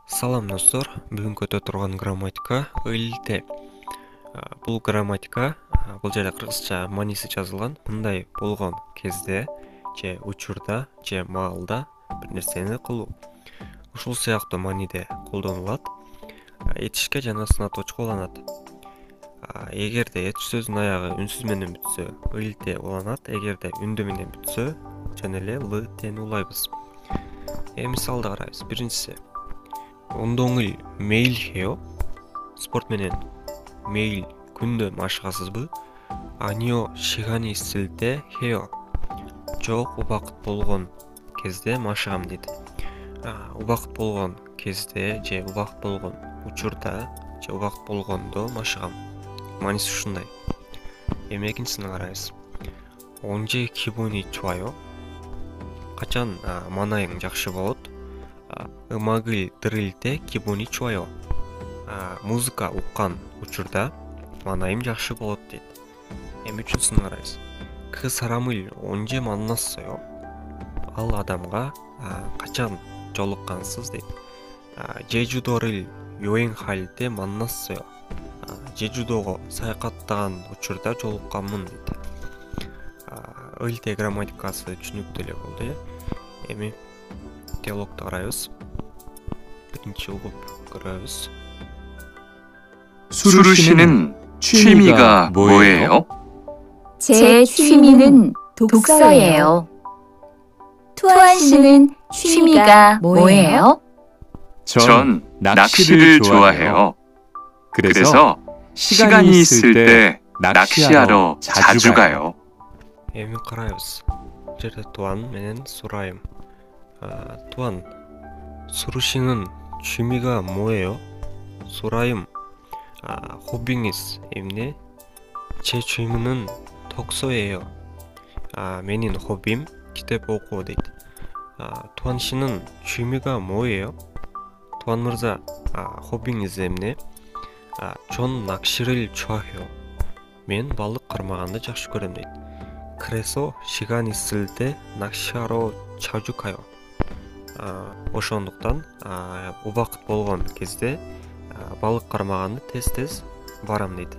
Салам достор, бүгүнкү өтө турган грамматика ылте. Бул грамматика бул жерде кыргызча мааниси жазылган. Мындай болгон кезде же учурда же маалда бир нерсени кылуу. Ушул сыяктуу мааниде колдонулат. Этишке жана сынатуучу колдонот. Эгерде этиш сөзүнүн аягы үнсүз менен бүтсө, ылте уланат. Эгерде үндүү менен бүтсө, жана эле лтени улайбыз. Мисалды карайбыз. Биринчиси ондоңул мейл хео. Спорт менен мейл күндө машыгасызбы? Анио шигани силте хео. Жок, убакыт болгон кезде машыгам дейт. Убакыт болгон кезде же убакыт болгон учурда же убакыт болгондо машыгам. Мааниси ушундай. Экинчисине карайбыз. Онже кибуни чуайо. Качан маанайың жакшы болот? Ымагыл дырылте кибуни чуайо. Музыка уккан учурда маанайым жакшы болот дейт. Үчүнчүсүн карайбыз. Кы сарамыл онже маннассоё. Ал адамга качан жолуккансыз дейт. Жежудорыл йоен халте маннассоё. Жежудого саякаттаган учурда жолукканмын дейт. Ылте грамматикасы түшүнүктүү эле болду. Эми диалогду карайбыз. Биринчи угуп көрөбүз. 수루 씨는 취미가 뭐예요? 제 취미는 독서예요. 투안 씨는 취미가 뭐예요? 전 낚시를 좋아해요. 그래서 시간이 있을 때 낚시하러 자주 가요. Эми карайбыз. Жерде Туан менен Сурайым. Туан, Сурушинин 취미가 뭐예요? Сурайым, хоббиңиз эмне? 제 취미는 독서예요. Менин хоббим китеп окуу дейт. Туан 씨는 취미가 뭐예요? Туан мырза, хоббиңиз эмне? 전 낚시를 좋아해요. Мен балык кармаганды жакшы көрөм дейт. 그래서 시간 있을 때 낚시하러 자주 가요. Ошондуктан убакыт болгон кезде балык кармаганды тез барам дейт.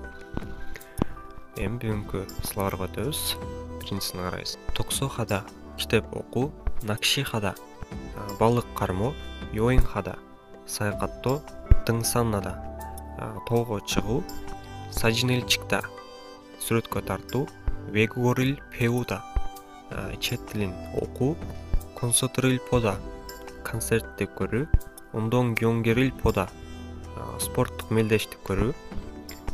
Эми бүгүнкү слайдга өтөбүз. Биринчисин карайбыз. Токсохада китеп окуу, накшихада балык кармоо, йоинхада саякаттоо, дыңсаннада тоого чыгуу, сажинелчикта сүрөткө тартуу, 외국어를 배우다 чет тилин окуу, концер트를 보다 концертти көрүү, 운동 경기를 보다 спорттук мелдештик көрүү,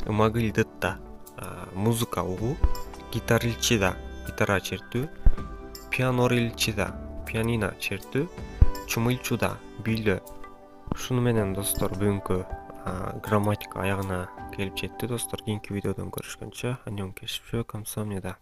음악을 듣다 музыка угуу, гитар를 치다 гитара чертүү, 피아노를 치다 пианино чертүү, 춤을 추다 бийлөө. Ушуну менен достор бүгүнкү грамматика аягына келип жетти. Достор, кийинки видеодон көрүшкөнчө аньон, кешипшөө, камсамнida.